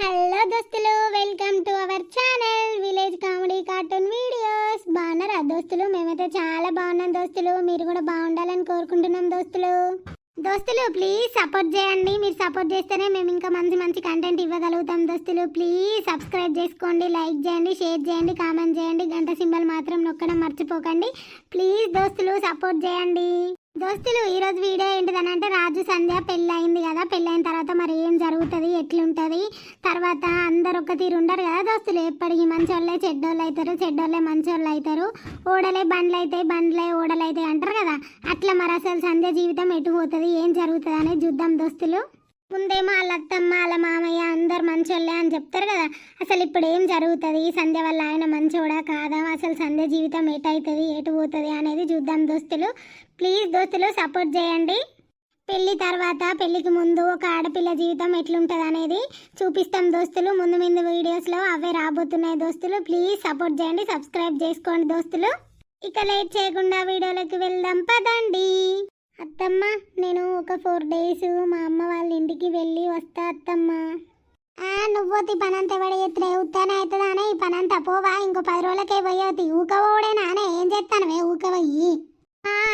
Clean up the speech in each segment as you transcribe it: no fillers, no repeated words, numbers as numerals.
Hello దోస్తులు, welcome to our channel village comedy cartoon videos. బాగున్నారా దోస్తులు? మేమైతే చాలా బాగున్నాం దోస్తులు. మీరు కూడా బాగుండాలని కోరుకుంటున్నాం దోస్తులు. దోస్తులు ప్లీజ్ సపోర్ట్ చేయండి. మీరు సపోర్ట్ చేస్తేనే మేము ఇంకా మంచి మంచి కంటెంట్ ఇవ్వగలుగుతాం దోస్తులు. ప్లీజ్ సబ్స్క్రైబ్ చేసుకోండి, లైక్ చేయండి, షేర్ చేయండి, కామెంట్ చేయండి. గంట సింబల్ మాత్రం నొక్కడం మర్చిపోకండి. ప్లీజ్ దోస్తులు సపోర్ట్ చేయండి. దోస్తులు ఈరోజు వీడియో ఏంటిదని అంటే, రాజు సంధ్య పెళ్ళి అయింది కదా. పెళ్ళైన తర్వాత మరి ఏం జరుగుతుంది, ఎట్లుంటుంది, తర్వాత అందరు ఒక తీరు ఉండరు కదా దోస్తులు. ఎప్పటికీ మంచోళ్ళే చెడ్డోళ్ళు అవుతారు, చెడ్డోళ్ళే మంచోళ్ళు అవుతారు, ఓడలే బండ్లు అవుతాయి, బండ్లే ఓడలు అవుతాయి అంటారు కదా. అట్లా మరి అసలు సంధ్య జీవితం ఎటు పోతుంది, ఏం జరుగుతుంది అనేది చూద్దాం దోస్తులు. ముందేమో వాళ్ళ అత్తమ్మ వాళ్ళ మామయ్య అందరు మంచోళ్ళే అని చెప్తారు కదా. అసలు ఇప్పుడు ఏం జరుగుతుంది, సంధ్య వల్ల ఆయన మంచోడా కాదా, అసలు సంధ్య జీవితం ఎటవుతుంది, ఎటు పోతుంది అనేది చూద్దాం దోస్తులు. ప్లీజ్ దోస్తులు సపోర్ట్ చేయండి. పెళ్లి తర్వాత పెళ్లికి ముందు ఒక ఆడపిల్ల జీవితం ఎట్లుంటుంది అనేది చూపిస్తాం దోస్తులు. ముందు ముందు వీడియోస్లో అవే రాబోతున్నాయి దోస్తులు. ప్లీజ్ సపోర్ట్ చేయండి, సబ్స్క్రైబ్ చేసుకోండి దోస్తులు. ఇక లేట్ చేయకుండా వీడియోలోకి వెళ్దాం పదండి. అత్తమ్మ, నేను ఒక 4 days మా అమ్మ వాళ్ళ ఇంటికి వెళ్ళి వస్తా అత్తమ్మ. నువ్వోతి పనంతా ఎవడ ఎత్తునే ఉత్తానే అవుతుందానే. ఈ పనంతా పోవా, ఇంకో 10 రోజులకే పోయేది. ఊకవోడేనానే, ఏం చేస్తానవే ఊకవయ్యి?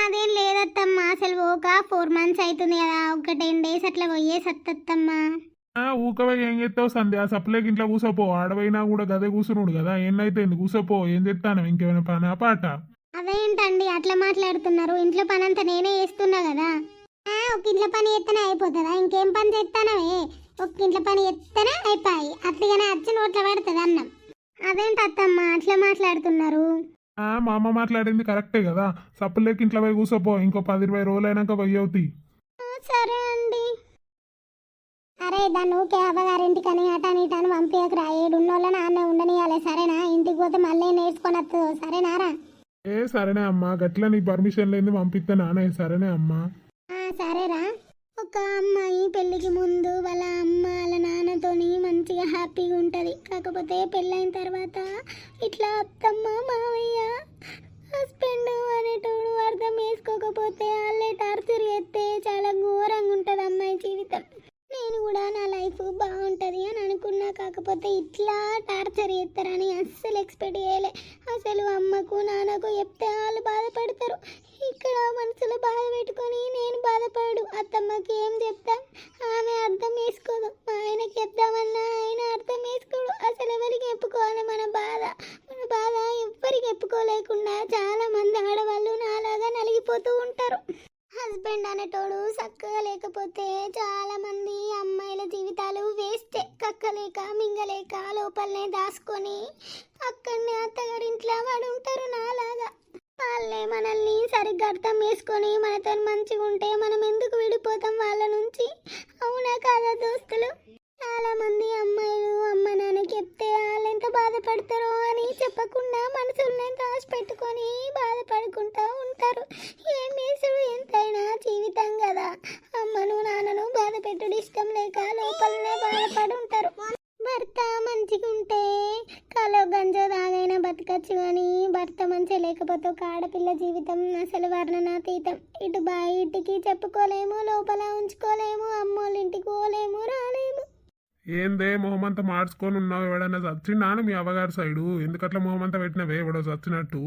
అదేం లేదత్తమ్మ, అసలు ఒక 4 months అవుతుంది కదా, ఒక 10 days అట్లా పోయేసి అత్తమ్మ. ఊకవై ఏం చేస్తావు సంధ్య? సప్లైకి ఇంట్లో కూసోపో. ఆడవైనా కూడా గదే కూసునుడు కదా. ఏమైతే కూసోపో. ఏం చెప్తాను, ఇంకేమైనా పనా పాట? అదేంటండి అట్లా మాట్లాడుతున్నారు? ఇంట్లో పని అంతా నేనే చేస్తున్నా కదా. ఒక ఇంట్లో పని ఎత్తనే అయిపోతుందా? ఇంకేం పని చేస్తానవే? ఒక ఇంట్లో పని ఎత్తనే అయిపోయి అట్లుగానే వచ్చి నోట్ల పడుతుంది అన్నం. అదేంటి అత్తమ్మ అట్లా మాట్లాడుతున్నారు? మా అమ్మ మాట్లాడింది కరెక్టే కదా. సప్లైకి ఇంట్లో పోయి కూసోపో. ఇంకో 10-20 రోజులు అయినాక పోయవుతాయి. సరే అండి. అరే దాన్ని ఊకే అవ్వగారింటికని అటాని పంపించకురా. 7 ఉన్నోళ్ళ నాన్న ఉండనియాలి సరేనా? ఇంటికి పోతే మళ్ళీ నేర్చుకొని వస్తుందో సరేనారా? సరేనే అమ్మా, గట్ల నీ పర్మిషన్ లేని పంపిస్తే నానే. సరేనే అమ్మా. సరేరా. ఒక అమ్మాయి పెళ్ళికి ముందు వాళ్ళ అమ్మ వాళ్ళ నాన్నతోని మంచిగా హ్యాపీగా ఉంటుంది. కాకపోతే పెళ్ళైన తర్వాత ఇట్లా అత్తమ్మ మావయ్య హస్బెండ్ అనేటోడు అర్థం చేసుకోకపోతే వాళ్ళే టార్చర్ చేస్తే చాలా ఘోరంగా ఉంటుంది అమ్మాయి జీవితం. నేను కూడా నా లైఫ్ బాగుంటుంది అని అనుకున్నా, కాకపోతే ఇట్లా టార్చర్ చేస్తారని అస్సలు ఎక్స్పెక్ట్ చేయలే. అసలు అమ్మకు నాన్నకు చెప్తే వాళ్ళు బాధపడతారు. ఇక్కడ మనసులో బాధ పెట్టుకొని నేను బాధపడు. అత్తమ్మకి ఏం చెప్తాం, ఆమె అర్థం చేసుకోదు. మా ఆయనకి చెప్దామన్నా ఆయన అర్థం చేసుకోడు. అసలు ఎవరికి చెప్పుకోవాలి మన బాధ? మన బాధ ఎవ్వరికి చెప్పుకోలేకుండా చాలా మంది ఆడవాళ్ళు నాలాగా నలిగిపోతూ ఉంటారు. హస్బెండ్ అనేటోడు చక్కగా లేకపోతే చాలా మంది అమ్మాయిల జీవితాలు వేస్టే. కక్కలేక మింగలేక లోపలనే దాచుకొని అక్కడనే అత్తగారింట్లో వాడు ఉంటారు నాలాగా. వాళ్ళే మనల్ని సరిగ్గా అర్థం చేసుకొని మనతో మంచిగా ఉంటే మనం ఎందుకు విడిపోతాం వాళ్ళ నుంచి? అవునా కాదా దోస్తులు? చాలా మంది అమ్మాయిలు అమ్మ నాన్నకి చెప్తే వాళ్ళు ఎంత బాధపడతారో అని చెప్పకుండా మనసుల్ని దాచిపెట్టుకొని బాధపడుకుంటూ ఉంటారు. ఏం చేసుడు, ఎంతైనా జీవితం కదా. అమ్మను నాన్నను బాధ పెట్టుడు ఇష్టం లేక లోపలనే బాధపడి ఉంటారు. భర్త మంచిగా ఉంటే కాలో గంజో దాగైనా బతకచ్చు, కానీ భర్త మంచిగా లేకపోతే ఒక ఆడపిల్ల జీవితం అసలు వర్ణనాతీతం. ఇటు బయటికి చెప్పుకోలేము, లోపల ఉంచుకోలేము, అమ్మోళ్ళ ఇంటికి పోలేము, రాలేము. ఏందే మొహమంతా మార్చుకొని ఉన్నావు? ఎవడన్నా చచ్చిండాను మీ అవ్వగారి సైడు? ఎందుకట్లా మొహమంతా పెట్టినవే ఎవడో చచ్చినట్టు?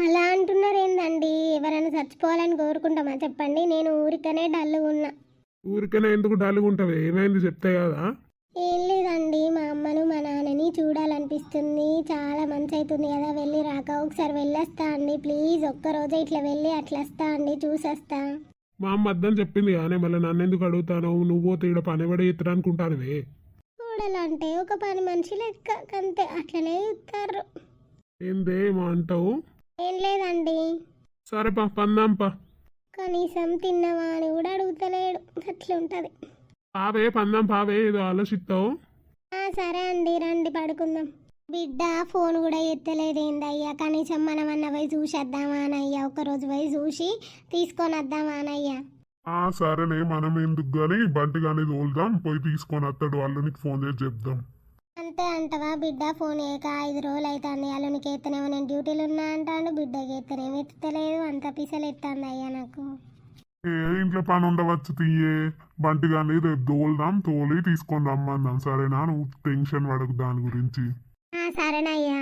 అలా అంటున్నారు ఏందండి? ఎవరైనా చచ్చిపోవాలని కోరుకుంటామా చెప్పండి? నేను ఊరికనే డల్గా ఉన్నా. ఊరికనే ఎందుకు డల్గా ఉంటావే? ఏమైంది చెప్తే కదా. ఏం లేదండి, మా అమ్మను మా నాన్నని చూడాలనిపిస్తుంది. చాలా మంచి అవుతుంది కదా వెళ్ళి రాక. ఒకసారి వెళ్ళొస్తా అండి ప్లీజ్. ఒక్కరోజే ఇట్లా వెళ్ళి అట్లా వస్తా అండి, చూసొస్తా. మా అమ్మ అద్దని చెప్పింది కానీ మళ్ళీ నన్ను ఎందుకు అడుగుతాను? నువ్వు తీడ పని పడి ఎత్తురా అనుకుంటానువే. చూడాలంటే ఒక పని మనిషి లెక్క అంతే, అట్లనే ఇస్తారు. ఏందే మా అంటావు? ఏం లేదండి. సరే పందాంపా. కనీసం తిన్నవా అని కూడా అడుగుతలేడు, అట్లుంటది. పావే పందాం పావే, ఏదో ఆలోచిస్తావు. సరే అండి రండి పడుకుందాం. బిడ్డ ఫోన్ కూడా ఎత్తలేదేందయ్యా? కనీసం మనం అన్న పోయి చూసేద్దామా అనయ్యా? ఒకరోజు పోయి చూసి తీసుకొని వద్దామా అనయ్యా? సరేనే, మనం ఎందుకు గాని బంటి గాని తోలుదాం, పోయి తీసుకొని వస్తాడు. వాళ్ళనికి ఫోన్ చేసి చెప్దాం. అంతే అంటవా? బిడ్డ ఫోన్ ఏక 5 రోజులు అవుతుంది. వాళ్ళనికి ఎత్తనేమో నేను డ్యూటీలు ఉన్నా అంటాను, బిడ్డకి ఎత్తనేమో ఎత్తలేదు. అంత పిసలు ఎత్తాంది అయ్యా నాకు. ఏ ఇంట్లో పని ఉండవచ్చు తీయే బంటి కానీ రేపు తోలుదాం తోలి తీసుకొని రమ్మందాం సరేనా నువ్వు టెన్షన్ పడకు దాని గురించి సరేనయ్యా.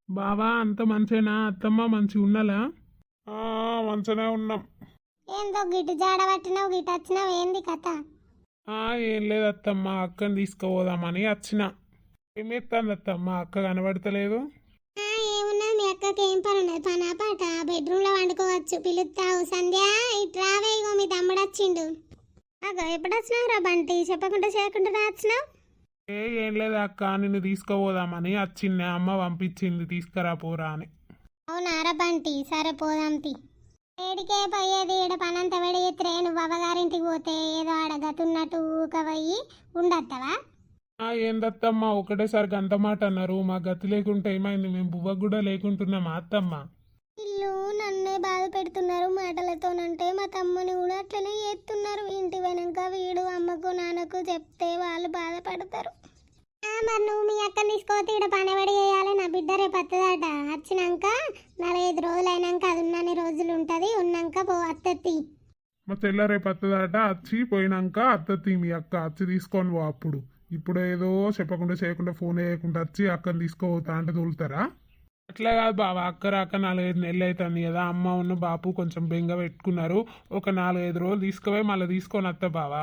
బావా అంత మంచేనా అత్తమ్మ మంచిగా ఉన్నలా మంచిగానే ఉన్నాం. ఏందో గిట్టు జాడ పట్టినావు గిట్టు వచ్చినావు ఏంది కథ? ఏం లేదు అత్తమ్మ అక్కని తీసుకుపోదామని వచ్చిన. ఏం ఎత్తాను అత్తమ్మ అక్క కనబడతలేదు. ఏమున్నది మీ అక్కకి ఏం పని ఉన్నది? పనా పాట బెడ్రూమ్ లో వండుకోవచ్చు. పిలుస్తావు సంధ్య ఇటు రావే, ఇగో మీ తమ్ముడు వచ్చిండు. అగో ఎప్పుడు వచ్చినావురా బంటి? చెప్పకుండా చేయకుండా వచ్చినావు. ఏం లేదు అక్క నిన్ను తీసుకుపోదామని వచ్చింది, అమ్మ పంపించింది తీసుకురా పోరా అని. అవునారా బంటి? సరే పోదాం తి. ఏడికే పోయేది? ఈడ పనంతా వెడి ఎత్తురే. నువ్వు అవ్వగారింటికి పోతే ఏదో ఆడ గతున్నట్టు ఊకవయ్యి ఉండత్తవా? ఏందత్తమ్మ ఒకటేసారి గంత మాట అన్నారు. మా గతి లేకుంటే ఏమైంది? మేము బువ్వకు కూడా లేకుంటున్నామా అత్తమ్మ? ఇల్లు నన్నే బాధ పెడుతున్నారు మాటలతోనంటే, మా తమ్ముని కూడా అట్లనే చేస్తున్నారు. ఇంటి వెనక వీడు అమ్మకు నాన్నకు చెప్తే వాళ్ళు బాధపడతారు. మరి నువ్వు మీ అక్కని తీసుకోతే ఇక్కడ పనిబడి చేయాలి. నా బిడ్డ రేపు వస్తుందట. వచ్చినాక 4-5 రోజులు అయినాక అది ఉన్నన్ని రోజులు ఉంటుంది. ఉన్నాక పో అత్తత్తి. మా చెల్ల రేపు వస్తుందట. వచ్చి పోయినాక అత్తత్తి మీ అక్క వచ్చి తీసుకొని పో. అప్పుడు ఇప్పుడు ఏదో చెప్పకుండా చేయకుండా ఫోన్ వేయకుండా వచ్చి అక్కని తీసుకోపోతా అంటే తోలుతారా? అట్లా కాదు బాబా, అక్క రాక 4-5 నెలలు అవుతుంది కదా. అమ్మ ఉన్న బాపు కొంచెం బెంగ పెట్టుకున్నారు. ఒక 4-5 రోజులు తీసుకుపోయి మళ్ళీ తీసుకొని వస్తా బావా.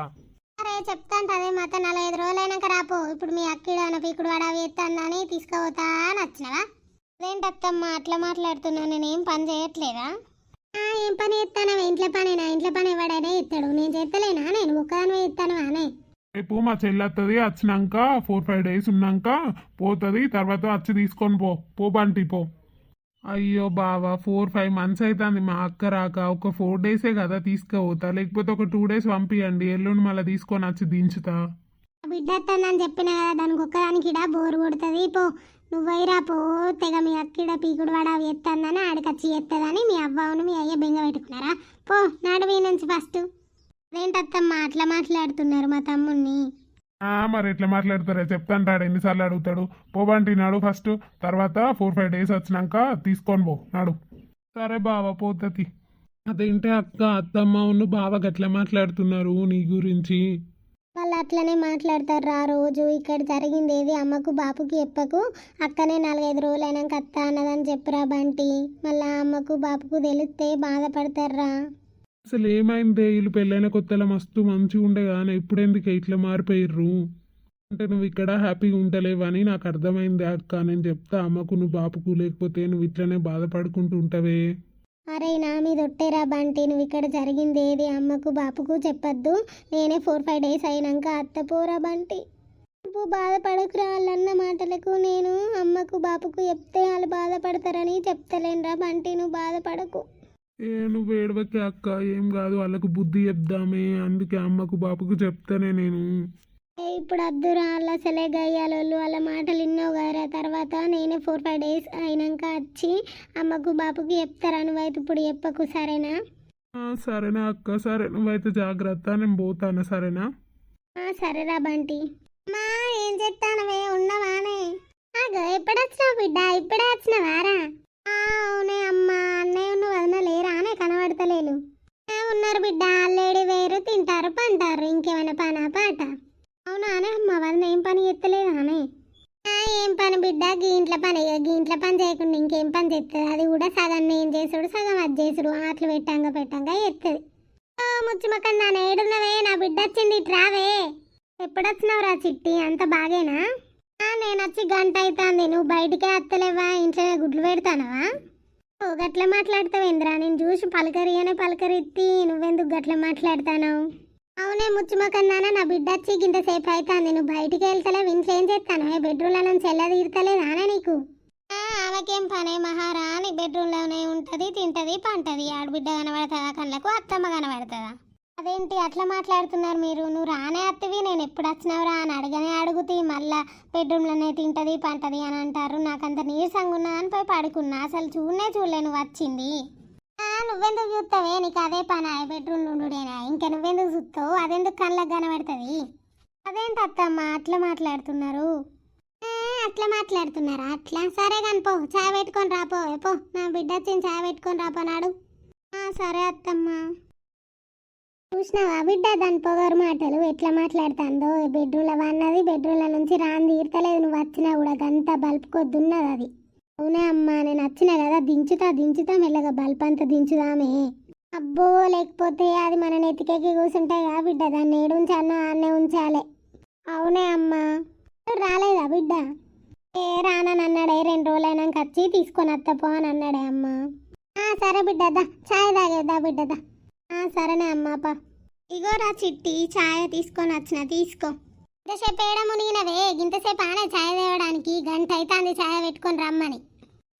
అరే చెప్తాంట అదే మాట. 4-5 రోజులు అయినాక రాపో. ఇప్పుడు మీ అక్కిడ పీకుడు వాడ వేస్తానని తీసుకుపోతా అని వచ్చినవా? అదేంటత్తమ్మ అట్లా మాట్లాడుతున్నా? నేనేం పని చేయట్లేదా? ఏం పని చేస్తానా? ఇంట్లో పనేనా? ఇంట్లో పని ఎవడైనా ఇస్తాడు. నేను చేస్తలేనా? నేను ఒక్కదాని ఇస్తాను అనే. రేపు మా చెల్లి వస్తుంది. వచ్చినాక 4-5 డేస్ ఉన్నాక పోతుంది. తర్వాత వచ్చి తీసుకొని పో బంటి పో. అయ్యో బావా 4-5 మంత్స్ అవుతుంది మా అక్క రాక. ఒక 4 డేసే కదా తీసుకుపోతా. లేకపోతే ఒక 2 డేస్ పంపియండి, ఎల్లుండి మళ్ళీ తీసుకొని వచ్చి దించుతా. బిడ్డ వస్తుందని చెప్పిన కదా, దానికి ఒక్కదానికి ఇడా బోరు కొడుతుంది. పో నువ్వు వైరా పో. తెగ మీ అక్కిడ పీకుడు వాడ ఎత్తందని ఆడికచ్చి ఎత్తదని మీ అవ్వను మీ అయ్య బెంగ పెట్టుకున్నారా? పో నడువి నుంచి ఫస్ట్. అదేంటత్తమ్మ అట్లా మాట్లాడుతున్నారు మా తమ్ముణ్ణి? మరి ఎట్లా మాట్లాడతారా చెప్తాంటాడు. ఎన్నిసార్లు అడుగుతాడు. పోబంటి నాడు ఫస్ట్, తర్వాత 4-5 డేస్ వచ్చినాక తీసుకొని పో నాడు. సరే బావ పోతుంది. అదేంటి అక్క అత్తమ్మ ఉన్న బావ గట్లా మాట్లాడుతున్నారు నీ గురించి? వాళ్ళు అట్లనే మాట్లాడతారు. ఆ రోజు ఇక్కడ జరిగింది ఏది అమ్మకు బాపుకి చెప్పకు. అక్కనే 4-5 రోజులు అయినాక అత్త అన్నదని చెప్పురా బంటి. మళ్ళా అమ్మకు బాపుకు తెలిస్తే బాధపడతారా? అసలు ఏమైందే? వీళ్ళు పెళ్ళైన కొత్తలో మస్తు మంచిగా ఉండే కానీ ఇప్పుడెందుకు ఇట్లా మారిపోయిర్రు? అంటే నువ్వు ఇక్కడ హ్యాపీగా ఉండలేవని నాకు అర్థమైంది అక్క. నేను చెప్తా అమ్మకు నువ్వు బాపుకు, లేకపోతే నువ్వు ఇట్లనే బాధపడుకుంటూ ఉంటావే. అరే నా మీద ఒట్టేరా బంటి. నువ్వు ఇక్కడ జరిగింది ఏది అమ్మకు బాపుకు చెప్పొద్దు. నేనే 4-5 డేస్ అయినాక అత్త పోరా బంటి. నువ్వు బాధపడకురా. వాళ్ళన్న మాటలకు నేను అమ్మకు బాపుకు చెప్తే వాళ్ళు బాధపడతారని చెప్తలేనురా బంటి. నువ్వు బాధపడకు. నువ్వు ఏడవకే అక్క, ఏం కాదు. వాళ్ళకు బుద్ధి చెప్దామే, అందుకే అమ్మకు బాపుకు చెప్తానే నేను. ఇప్పుడు అద్దురా అలా అసలే గయ్యాలోళ్ళు వాళ్ళ మాటలు విన్నావు కదా. తర్వాత నేనే 4-5 డేస్ అయినాక వచ్చి అమ్మకు బాపుకి చెప్తారా. నువ్వైతే ఇప్పుడు చెప్పకు సరేనా? సరేనా అక్క, సరే నువ్వైతే జాగ్రత్త, నేను పోతాను సరేనా? సరేరా బంటి. మా ఏం చెప్తానవే? ఉన్నవానే? ఎప్పుడు వచ్చినావు బిడ్డ? ఇప్పుడే వచ్చినవారా? అవునే అమ్మ. అన్నయ్య ఉన్న వదన లేరా అనే కనబడతలేను. ఉన్నారు బిడ్డ. అల్లేడి వేరు తింటారు పంటారు. ఇంకేమైనా పనా పాట? అవునా అనే అమ్మ వదన ఏం పని చేస్తలేదా అనే? ఏం పని బిడ్డ? గీంట్ల పని. గీంట్ల పని చేయకుండా ఇంకేం పని చేస్తుంది? అది కూడా సగం నేను చేసుడు సగం అది చేసుడు. ఆటలు పెట్టంగా చేస్తుంది. ముచ్చిమక్కని నా నేడున్నవే? నా బిడ్డ వచ్చింది ఇటు రావే. ఎప్పుడు వచ్చినావురా చిట్టి? అంత బాగేనా? నేను వచ్చి గంట అవుతుంది. నువ్వు బయటికే వస్తలేవా? ఇంట్లో గుడ్లు పెడతానవా? గట్ల మాట్లాడతావేంద్రా? నేను చూసి పలకరియనే పలకరిత్తి నువ్వెందుకు గట్ల మాట్లాడతాను? అవునే ముచ్చిమకన్నానా, నా బిడ్డ వచ్చి గింతసేపు అవుతుంది. నువ్వు బయటికి వెళ్తలేవు, ఇంట్లో ఏం చేస్తాను? బెడ్రూమ్లో నుంచి ఎలా తీరుతలేదానే నీకు? ఆమెకేం పనే మహారాణి. బెడ్రూమ్లోనే ఉంటుంది, తింటుంది, పంటది. ఆడబిడ్డ కనబడుతుందా కళ్ళకు? అత్తమ్మ కనబడుతుందా? అదేంటి అట్లా మాట్లాడుతున్నారు మీరు? నువ్వు రానే అత్తవి, నేను ఎప్పుడు వచ్చినావురా అని అడగనే అడుగుతీ. మళ్ళా బెడ్రూమ్లోనే తింటుంది పంటది అని అంటారు. నాకంత నీరసంగా ఉన్నదని పోయి పడుకున్నా. అసలు చూడలే నువ్వు వచ్చింది. నువ్వెందుకు చూస్తావే? నీకు అదే పని బెడ్రూమ్లో ఉండుడేనా? ఇంకా నువ్వెందుకు చూస్తావు? అదెందుకు కళ్ళకు కనబడుతుంది? అదేంటి అత్తమ్మ అట్లా మాట్లాడుతున్నారు? అట్లా మాట్లాడుతున్నారా? అట్లా సరే కానీ పో, చాయ్ పెట్టుకొని రాపో. పో నా బిడ్డ వచ్చింది, చాయ్ పెట్టుకొని రాపోనాడు. సరే అత్తమ్మ. చూసినావా బిడ్డ దాని పొగరు మాటలు ఎట్లా మాట్లాడుతుందో, బెడ్రూమ్లో వన్నది, బెడ్రూమ్లో నుంచి రాని తీరతలేదు, నువ్వు వచ్చినా కూడా గంట బల్పుకొద్దున్నది అది. అవునే అమ్మా, నేను వచ్చినా కదా దించుతా మెల్లగా బల్బ్ అంతా దించుదామే. అబ్బో, లేకపోతే అది మన నెత్తికెక్కి కూర్చుంటాయి కదా బిడ్డ, దాన్ని ఏడు ఉంచాలనో ఆన్నే ఉంచాలి. అవునే అమ్మా. రాలేదా బిడ్డ? రానని అన్నాడే, 2 రోజులు అయినాక వచ్చి తీసుకొని వస్తపో అని అన్నాడే అమ్మా. సరే బిడ్డదా, ఛాయ్ తాగేదా బిడ్డదా. సరేనే అమ్మాపా. ఇగోరా చిట్టి, ఛాయ్ తీసుకొని వచ్చిన, తీసుకో. ఇంతసేపు ఏడ మునిగినవే, ఇంతసేపు ఆనే ఛాయ్ తేవడానికి, గంట అవుతుంది ఛాయ్ పెట్టుకొని రమ్మని.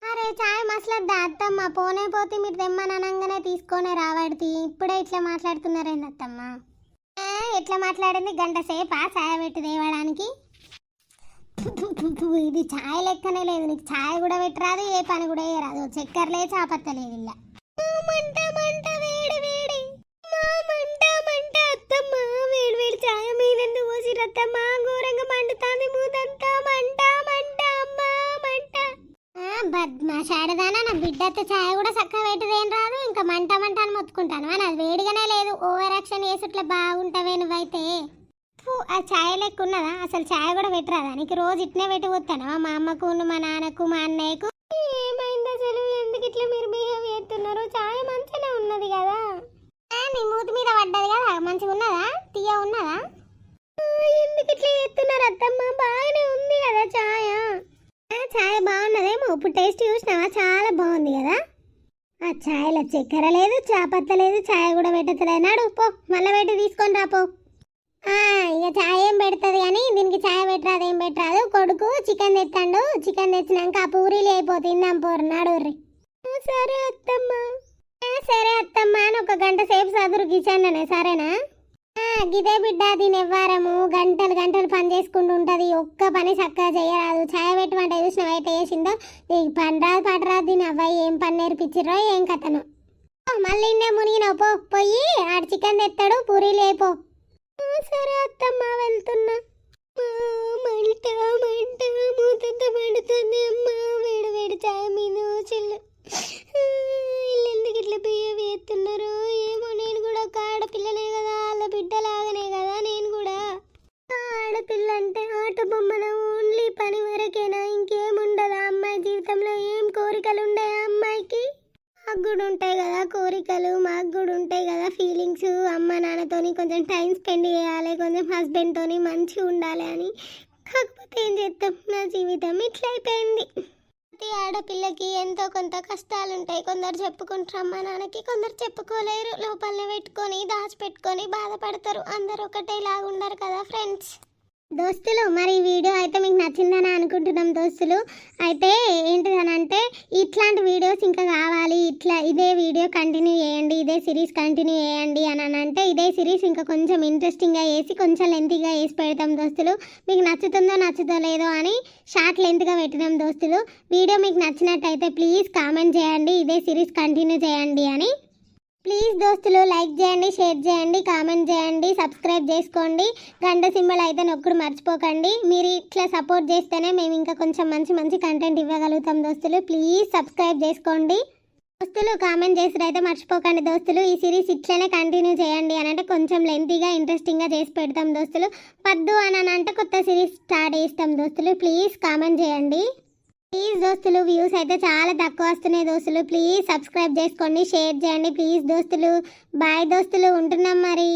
అరే ఛాయ్ మసలద్దా అత్తమ్మ, పోనే పోతే మీరు తెమ్మనగానే తీసుకొని రావడితి, ఇప్పుడే ఇట్లా మాట్లాడుతున్నారేంది అత్తమ్మ? ఎట్లా మాట్లాడింది, గంట సేపా ఛాయ్ పెట్టి తేవడానికి? ఇది ఛాయ్ లెక్కనే లేదు, నీకు ఛాయ్ కూడా పెట్టరాదు, ఏ పని కూడా చేయరాదు, చక్కెరలే చాపత్తలేదు ఇలా. మంట మంట వేడి వేడి, మంట అత్తమ్మ, వేడి వేడి ఛాయ్ మీరెందుకు పోసిరత్తమ్మ? ఘోరంగా మండుతాంది మూతంతా, మంట మంట అమ్మా మంట. బద్మాషాడదానా, నా బిడ్డతో ఛాయ్ కూడా చక్కగా పెట్టదేం రాదు, ఇంకా మంట మంట అని మొత్తుకుంటాను. అది వేడిగానే లేదు, ఓవర్ యాక్షన్ చేసుట్లా బాగుంటావే నువ్వైతే. ఆ ఛాయ్ లెక్క ఉన్నదా, అసలు ఛాయ్ కూడా పెట్టరాదా నీకు? రోజు ఇట్నే పెట్టి పోతాను మా అమ్మకు, మా నాన్నకు, మా అన్నయ్యకు. ఏమైంది అసలు, ఎందుకు ఇట్లా మీరు బిహేవ్ చేస్తున్నారు? ఛాయ్ మంచిగా ఉన్నది కదా, నీ మూతి మీద పడ్డది కదా, మంచిగా ఉన్నదా, తీయ ఉన్నదా? ఎందుకు ఇట్లా చేస్తున్నారు అత్తమ్మ? బాగానే ఉంది కదా ఛాయ్. ఛాయ్ బాగున్నదేమో, ఇప్పుడు టేస్ట్ చూసినావా, చాలా బాగుంది కదా. ఆ ఛాయ్లో చక్కెర లేదు, చాపత్త లేదు, ఛాయ్ కూడా పెట్టలేదు. నాడు పో, మళ్ళీ పెట్టి తీసుకొని రాపో. ఇక ఛాయ్ ఏం పెడుతుంది కానీ దీనికి ఛాయ్ పెట్టరాదు, ఏం పెట్టరాదు. కొడుకు చికెన్ తెస్తాడు, చికెన్ తెచ్చినాక ఆ పూరీలు అయిపోతుందాం పోరు, నాడూర్రి. సరే అత్తమ్మ, సరే అత్తమ్మ అని ఒక గంట సేపు చదురు కిచెన్లోనే, సరేనా? గిదే బిడ్డ, దీని ఎవ్వారము గంటలు గంటలు పని చేసుకుంటూ ఉంటుంది, ఒక్క పని చక్కగా చేయరాదు. ఛాయ్ పెట్టమంటే చూసిన బయట వేసిందో, నీకు పని రాదు పడరాదు, దీని అవ్వాయి ఏం పని నేర్పించిర్రో ఏం కథను. మళ్ళీ ఇన్నే మునిగినావు, పోయి ఆడ చికెన్ తెస్తాడు, పూరీలు అయిపో. సరే అత్తమ్మ, వెళ్తున్నా. మంట మంట మూతంత మండుతుంది అమ్మ, వేడి వేడి ఛాయ్ మీద చిల్లు. వీళ్ళు ఎందుకు ఇట్లా బిహేవ్ చేస్తున్నారు ఏమో. నేను కూడా ఒక ఆడపిల్లనే కదా, వాళ్ళ బిడ్డలాగానే కదా నేను కూడా. ఆడపిల్ల అంటే ఆట బొమ్మల, ఓన్లీ పని వరకేనా, ఇంకేముండదా అమ్మాయి జీవితంలో? ఏం కోరికలు ఉన్నాయా అమ్మాయికి? మాకు కూడా ఉంటాయి కదా కోరికలు, మాకు కూడా ఉంటాయి కదా ఫీలింగ్స్. అమ్మ నాన్నతోని కొంచెం టైం స్పెండ్ చేయాలి, కొంచెం హస్బెండ్తోని మంచిగా ఉండాలి అని. కాకపోతే ఏం చేస్తాం, నా జీవితం ఇట్లా అయిపోయింది. ప్రతి ఆడపిల్లకి ఎంతో కొంత కష్టాలు ఉంటాయి. కొందరు చెప్పుకుంటారు అమ్మ నాన్నకి, కొందరు చెప్పుకోలేరు, లోపలనే పెట్టుకొని దాచిపెట్టుకొని బాధపడతారు. అందరు ఒకటేలాగా ఉండరు కదా ఫ్రెండ్స్. దోస్తులు, మరి ఈ వీడియో అయితే మీకు నచ్చిందని అనుకుంటున్నాం దోస్తులు. అయితే ఏంటిదనంటే, ఇట్లాంటి వీడియోస్ ఇంకా కావాలి, ఇదే వీడియో కంటిన్యూ చేయండి, ఇదే సిరీస్ కంటిన్యూ చేయండి అని అంటే, ఇదే సిరీస్ ఇంకా కొంచెం ఇంట్రెస్టింగ్గా వేసి కొంచెం లెంతీగా వేసి పెడతాం దోస్తులు. మీకు నచ్చుతుందో లేదో అని షార్ట్ లెంత్గా పెట్టినాం దోస్తులు. వీడియో మీకు నచ్చినట్టయితే ప్లీజ్ కామెంట్ చేయండి, ఇదే సిరీస్ కంటిన్యూ చేయండి అని. ప్లీజ్ దోస్తులు, లైక్ చేయండి, షేర్ చేయండి, కామెంట్ చేయండి, సబ్స్క్రైబ్ చేసుకోండి. గంట సింబల్ అయితే నొక్కుడు మర్చిపోకండి. మీరు ఇట్లా సపోర్ట్ చేస్తేనే మేము ఇంకా కొంచెం మంచి మంచి కంటెంట్ ఇవ్వగలుగుతాం దోస్తులు. ప్లీజ్ సబ్స్క్రైబ్ చేసుకోండి దోస్తులు. కామెంట్ చేసి అయితే మర్చిపోకండి దోస్తులు. ఈ సిరీస్ ఇట్లనే కంటిన్యూ చేయండి అని అంటే కొంచెం లెంతీగా ఇంట్రెస్టింగ్గా చేసి పెడతాం దోస్తులు. పద్దు అని అంటే కొత్త సిరీస్ స్టార్ట్ చేస్తాం దోస్తులు. ప్లీజ్ కామెంట్ చేయండి. ప్లీజ్ దోస్తులు, వ్యూస్ అయితే చాలా తక్కువ వస్తున్నాయి దోస్తులు. ప్లీజ్ సబ్స్క్రైబ్ చేసుకోండి, షేర్ చేయండి ప్లీజ్ దోస్తులు. బాయ్ దోస్తులు, ఉంటున్నాం మరి.